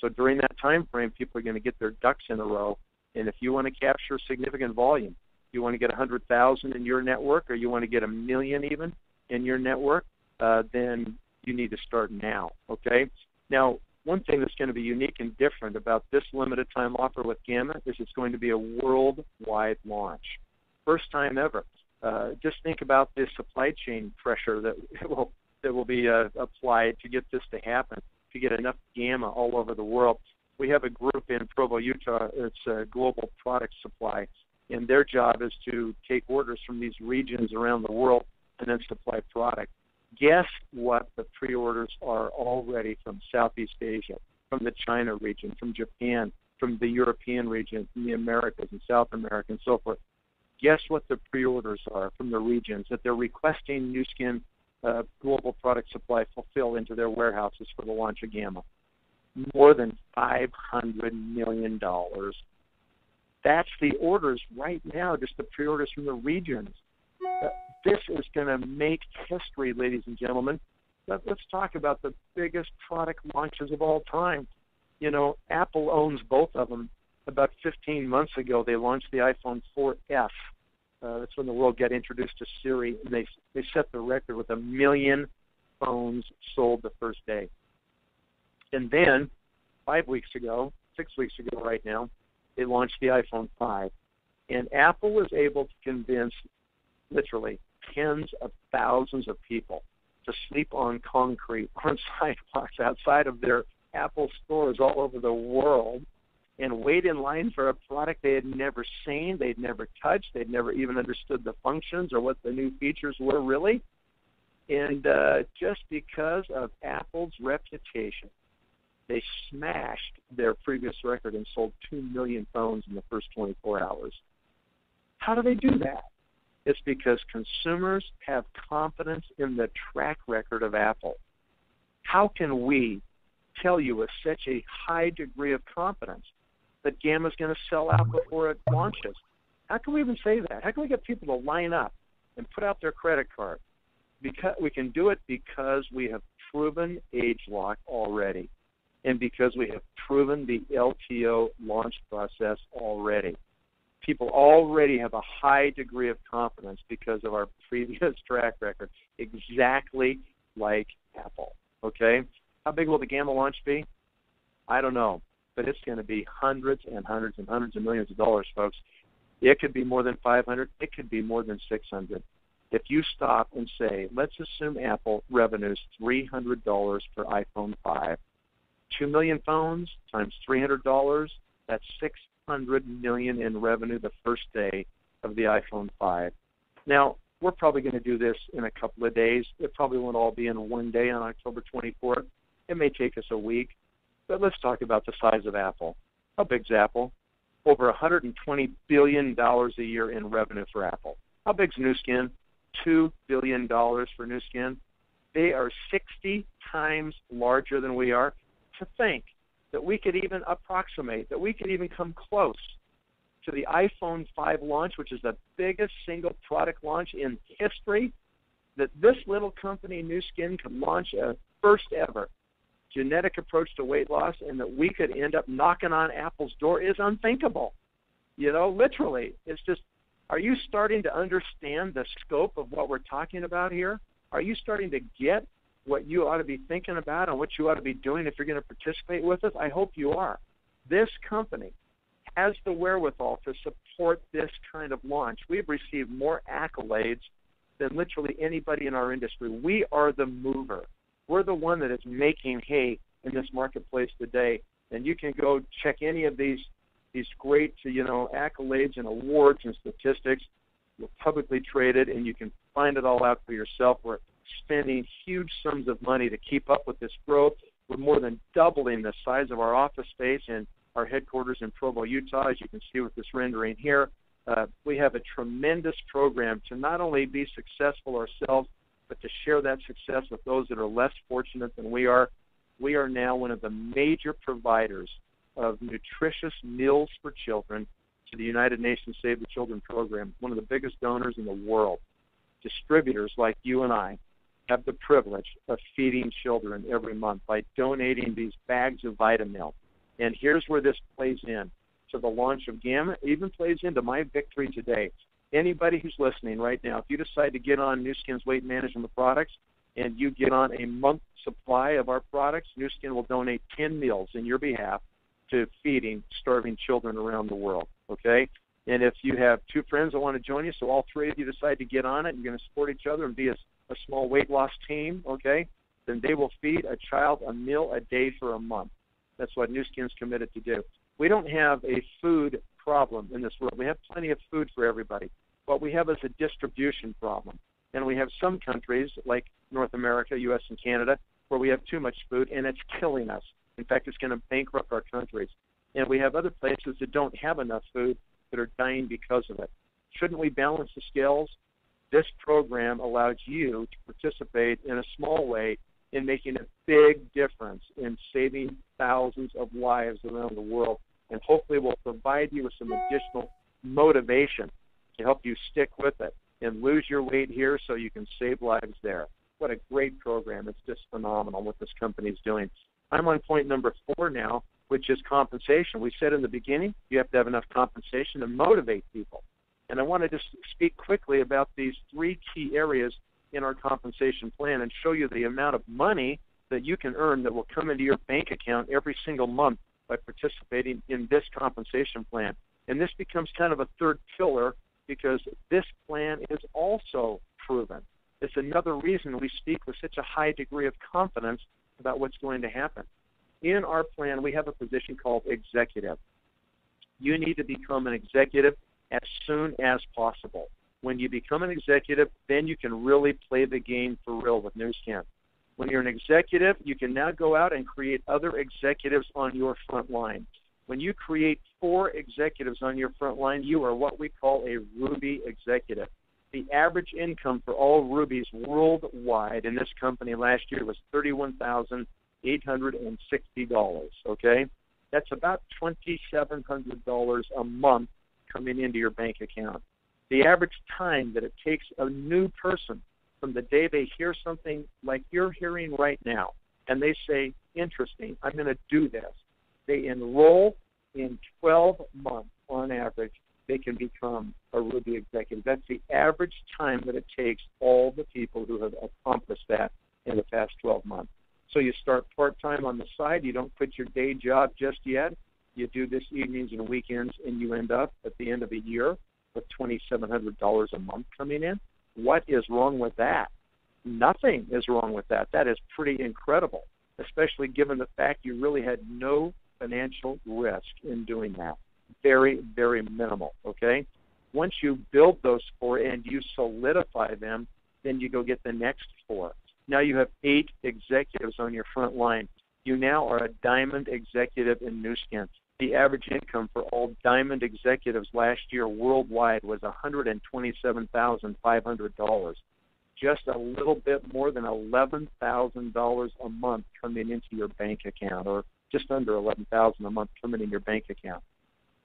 So during that time frame, people are going to get their ducks in a row. And if you want to capture significant volume, you want to get 100,000 in your network, or you want to get 1 million even in your network, then you need to start now, okay? Now, one thing that's going to be unique and different about this limited time offer with Gamma is it's going to be a worldwide launch. First time ever. Just think about the supply chain pressure that will be applied to get this to happen, to get enough Gamma all over the world. We have a group in Provo, Utah. It's a global product supply, and their job is to take orders from these regions around the world and then supply product. Guess what the pre-orders are already from Southeast Asia, from the China region, from Japan, from the European region, from the Americas and South America and so forth. Guess what the pre-orders are from the regions that they're requesting Nu Skin global product supply fulfill into their warehouses for the launch of Gamma? More than $500 million. That's the orders right now, just the pre-orders from the regions. This is going to make history, ladies and gentlemen. Let's talk about the biggest product launches of all time. You know, Apple owns both of them. About 15 months ago, they launched the iPhone 4S. That's when the world got introduced to Siri, and they set the record with 1 million phones sold the first day. And then, 6 weeks ago right now, they launched the iPhone 5. And Apple was able to convince literally tens of thousands of people to sleep on concrete, on sidewalks, outside of their Apple stores all over the world, and wait in line for a product they had never seen, they'd never touched, they'd never even understood the functions or what the new features were really. And just because of Apple's reputation, they smashed their previous record and sold 2 million phones in the first 24 hours. How do they do that? It's because consumers have confidence in the track record of Apple. How can we tell you with such a high degree of confidence that Gamma is going to sell out before it launches? How can we even say that? How can we get people to line up and put out their credit card? Because we can do it because we have proven AgeLock already, and because we have proven the LTO launch process already. People already have a high degree of confidence because of our previous track record, exactly like Apple, okay? How big will the Gamma launch be? I don't know, but it's going to be hundreds and hundreds and hundreds of millions of dollars, folks. It could be more than 500. It could be more than 600. If you stop and say, let's assume Apple revenues $300 for iPhone 5, 2 million phones times $300, that's $600 million in revenue the first day of the iPhone 5. Now, we're probably going to do this in a couple of days. It probably won't all be in one day on October 24th. It may take us a week. But let's talk about the size of Apple. How big's Apple? Over $120 billion a year in revenue for Apple. How big's Nu Skin? $2 billion for Nu Skin. They are 60 times larger than we are. To think that we could even approximate, that we could even come close to the iPhone 5 launch, which is the biggest single product launch in history, that this little company, Nu Skin, could launch a first ever genetic approach to weight loss, and that we could end up knocking on Apple's door is unthinkable. You know, literally. It's just, are you starting to understand the scope of what we're talking about here? Are you starting to get what you ought to be thinking about and what you ought to be doing if you're going to participate with us? I hope you are. This company has the wherewithal to support this kind of launch. We've received more accolades than literally anybody in our industry. We are the mover. We're the one that is making hay in this marketplace today. And you can go check any of these great, accolades and awards and statistics. We're publicly traded, and you can find it all out for yourself. We're spending huge sums of money to keep up with this growth. We're more than doubling the size of our office space in our headquarters in Provo, Utah, as you can see with this rendering here. We have a tremendous program to not only be successful ourselves, but to share that success with those that are less fortunate than we are. We are now one of the major providers of nutritious meals for children to the United Nations Save the Children program, one of the biggest donors in the world. Distributors like you and I have the privilege of feeding children every month by donating these bags of Vitamilk And here's where this plays in. So the launch of Gamma even plays into my victory today. Anybody who's listening right now, if you decide to get on Nu Skin's weight management products and you get on a month supply of our products, Nu Skin will donate 10 meals in your behalf to feeding starving children around the world, okay? And if you have two friends that want to join you, so all three of you decide to get on it, and you're going to support each other and be a small weight loss team, okay, then they will feed a child a meal a day for a month. That's what Nu Skin's committed to do. We don't have a food problem in this world. We have plenty of food for everybody. What we have is a distribution problem. And we have some countries, like North America, U.S. and Canada, where we have too much food, and it's killing us. In fact, it's going to bankrupt our countries. And we have other places that don't have enough food that are dying because of it. Shouldn't we balance the scales? This program allows you to participate in a small way in making a big difference in saving thousands of lives around the world, and hopefully will provide you with some additional motivation to help you stick with it and lose your weight here so you can save lives there. What a great program. It's just phenomenal what this company is doing. I'm on point number 4 now, which is compensation. We said in the beginning, you have to have enough compensation to motivate people. And I want to just speak quickly about these 3 key areas in our compensation plan and show you the amount of money that you can earn that will come into your bank account every single month by participating in this compensation plan. And this becomes kind of a third pillar because this plan is also proven. It's another reason we speak with such a high degree of confidence about what's going to happen. In our plan, we have a position called executive. You need to become an executive as soon as possible. When you become an executive, then you can really play the game for real with Nu Skin. When you're an executive, you can now go out and create other executives on your front line. When you create 4 executives on your front line, you are what we call a Ruby executive. The average income for all Rubies worldwide in this company last year was $31,860, okay? That's about $2,700 a month coming into your bank account. The average time that it takes a new person from the day they hear something like you're hearing right now, and they say, interesting, I'm going to do this, they enroll in 12 months on average, they can become a Ruby executive. That's the average time that it takes all the people who have accomplished that in the past 12 months. So you start part-time on the side. You don't quit your day job just yet. You do this evenings and weekends, and you end up at the end of a year with $2,700 a month coming in. What is wrong with that? Nothing is wrong with that. That is pretty incredible, especially given the fact you really had no financial risk in doing that. Very, very minimal, okay? Once you build those 4 and you solidify them, then you go get the next 4. Now you have 8 executives on your front line. You now are a diamond executive in Nu Skin. The average income for all diamond executives last year worldwide was $127,500. Just a little bit more than $11,000 a month coming into your bank account, or just under $11,000 a month coming in your bank account.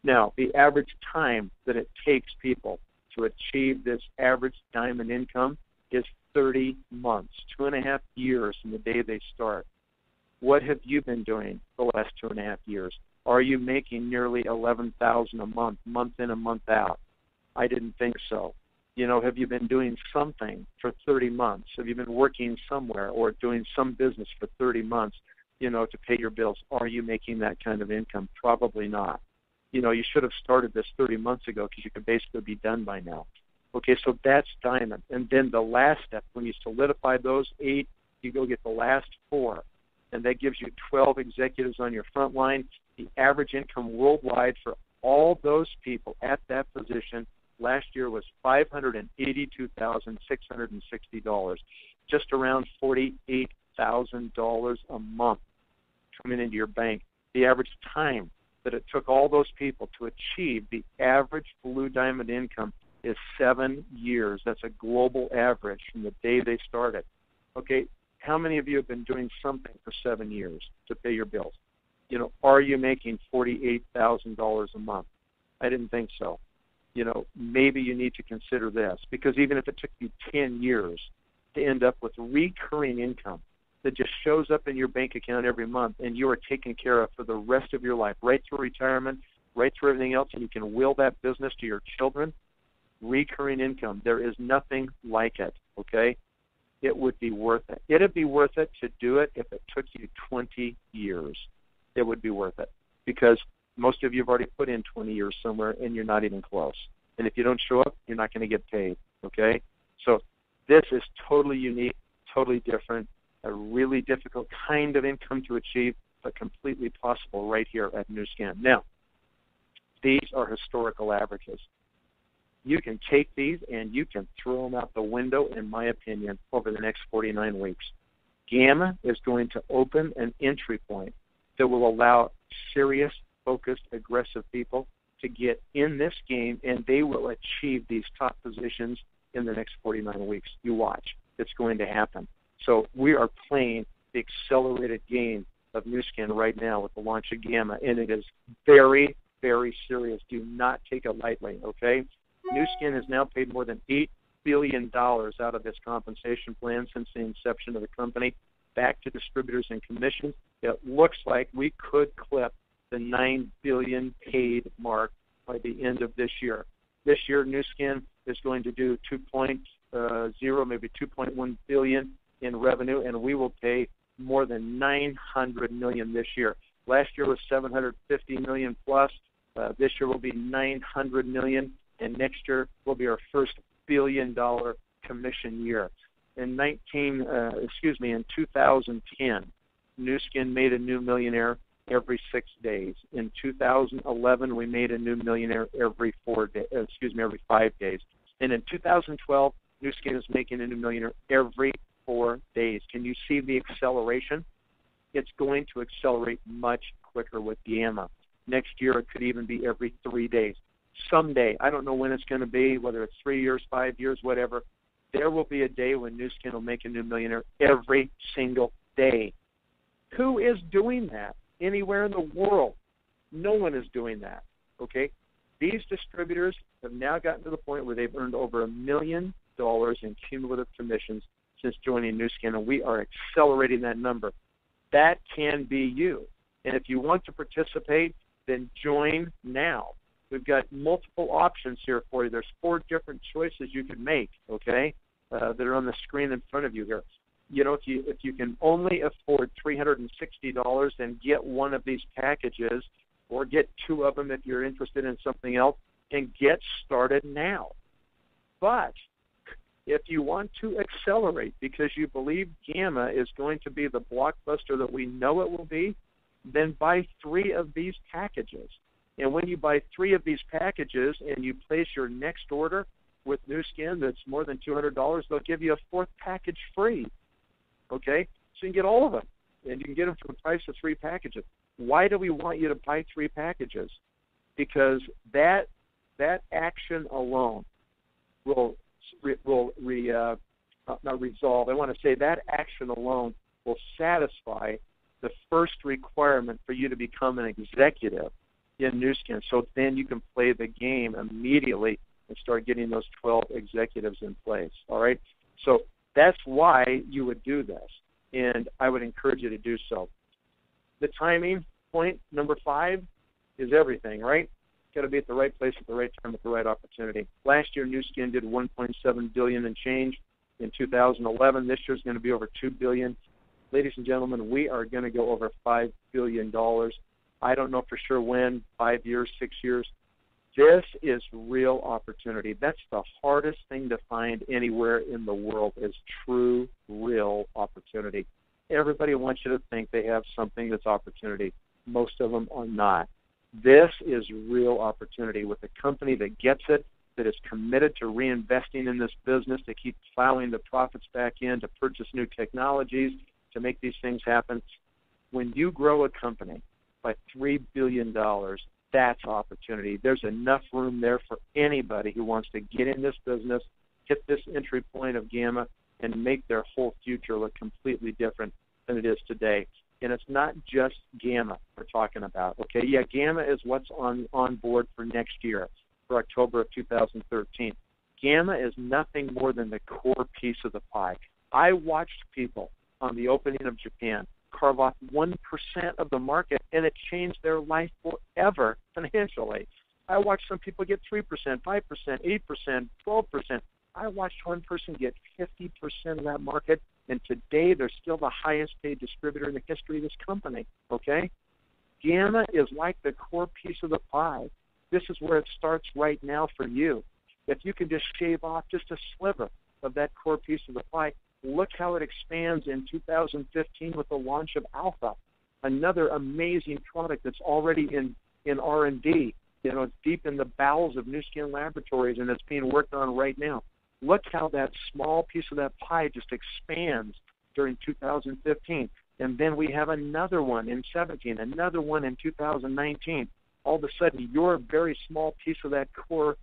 Now, the average time that it takes people to achieve this average diamond income is 30 months, 2.5 years from the day they start. What have you been doing the last 2.5 years? Are you making nearly $11,000 a month in and month out? I didn't think so. You know, have you been doing something for 30 months? Have you been working somewhere or doing some business for 30 months, you know, to pay your bills? Are you making that kind of income? Probably not. You know, you should have started this 30 months ago because you could basically be done by now. Okay, so that's diamond. And then the last step, when you solidify those 8, you go get the last 4. And that gives you 12 executives on your front line. The average income worldwide for all those people at that position last year was $582,660, just around $48,000 a month coming into your bank. The average time that it took all those people to achieve the average blue diamond income is 7 years. That's a global average from the day they started. Okay, how many of you have been doing something for 7 years to pay your bills? You know, are you making $48,000 a month? I didn't think so. You know, maybe you need to consider this, because even if it took you 10 years to end up with recurring income that just shows up in your bank account every month, and you are taken care of for the rest of your life, right through retirement, right through everything else, and you can will that business to your children. Recurring income. There is nothing like it, okay? It would be worth it. It would be worth it to do it if it took you 20 years. It would be worth it because most of you have already put in 20 years somewhere, and you're not even close. And if you don't show up, you're not going to get paid, okay? So this is totally unique, totally different, a really difficult kind of income to achieve, but completely possible right here at Nu Skin. Now, these are historical averages. You can take these and you can throw them out the window, in my opinion, over the next 49 weeks. Gamma is going to open an entry point that will allow serious, focused, aggressive people to get in this game, and they will achieve these top positions in the next 49 weeks. You watch. It's going to happen. So we are playing the accelerated game of Nu Skin right now with the launch of Gamma, and it is very, very serious. Do not take it lightly, okay? Nu Skin has now paid more than $8 billion out of this compensation plan since the inception of the company back to distributors and commissions. It looks like we could clip the $9 billion paid mark by the end of this year. This year, Nu Skin is going to do 2.0, maybe 2.1 billion in revenue, and we will pay more than $900 million this year. Last year was $750 million plus. This year will be $900 million, and next year will be our first billion-dollar commission year. In 2010, Nu Skin made a new millionaire every 6 days. In 2011, we made a new millionaire every 5 days. And in 2012, Nu Skin is making a new millionaire every 4 days. Can you see the acceleration? It's going to accelerate much quicker with Gamma. Next year, it could even be every 3 days. Someday, I don't know when it's going to be, whether it's 3 years, 5 years, whatever, there will be a day when Nu Skin will make a new millionaire every single day. Who is doing that anywhere in the world? No one is doing that, okay? These distributors have now gotten to the point where they've earned over $1 million in cumulative commissions since joining Nu Skin, and we are accelerating that number. That can be you. And if you want to participate, then join now. We've got multiple options here for you. There's 4 different choices you can make, okay, that are on the screen in front of you here. You know, if you can only afford $360 and get one of these packages, or get 2 of them if you're interested in something else, and get started now. But if you want to accelerate because you believe Gamma is going to be the blockbuster that we know it will be, then buy 3 of these packages. And when you buy 3 of these packages and you place your next order with Nu Skin that's more than $200, they'll give you a 4th package free. Okay? So you can get all of them, and you can get them for the price of 3 packages. Why do we want you to buy 3 packages? Because that action alone that action alone will satisfy the first requirement for you to become an executive in Nu Skin. So then you can play the game immediately and start getting those 12 executives in place. All right? So that's why you would do this, and I would encourage you to do so. The timing, point number 5, is everything, right? Got to be at the right place at the right time with the right opportunity. Last year, Nu Skin did $1.7 billion and change in 2011. This year is going to be over $2 billion. Ladies and gentlemen, we are going to go over $5 billion. I don't know for sure when, 5 years, 6 years. This is real opportunity. That's the hardest thing to find anywhere in the world is true, real opportunity. Everybody wants you to think they have something that's opportunity. Most of them are not. This is real opportunity with a company that gets it, that is committed to reinvesting in this business, to keep plowing the profits back in, to purchase new technologies, to make these things happen. When you grow a company by $3 billion, that's opportunity. There's enough room there for anybody who wants to get in this business, hit this entry point of Gamma, and make their whole future look completely different than it is today. And it's not just Gamma we're talking about. Okay, yeah, Gamma is what's on board for next year, for October of 2013. Gamma is nothing more than the core piece of the pie. I watched people on the opening of Japan, carve off 1% of the market, and it changed their life forever financially. I watched some people get 3%, 5%, 8%, 12%. I watched one person get 50% of that market, and today they're still the highest paid distributor in the history of this company, okay? Gamma is like the core piece of the pie. This is where it starts right now for you. If you can just shave off just a sliver of that core piece of the pie, look how it expands in 2015 with the launch of Alpha, another amazing product that's already in R&D. You know, it's deep in the bowels of Nu Skin Laboratories, and it's being worked on right now. Look how that small piece of that pie just expands during 2015. And then we have another one in 17, another one in 2019. All of a sudden, your very small piece of that core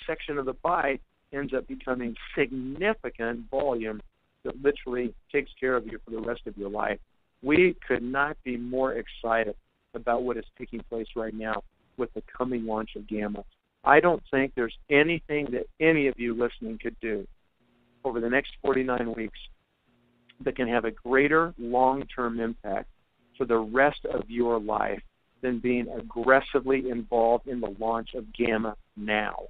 section of the pie ends up becoming significant volume that literally takes care of you for the rest of your life. We could not be more excited about what is taking place right now with the coming launch of Gamma. I don't think there's anything that any of you listening could do over the next 49 weeks that can have a greater long-term impact for the rest of your life than being aggressively involved in the launch of Gamma now.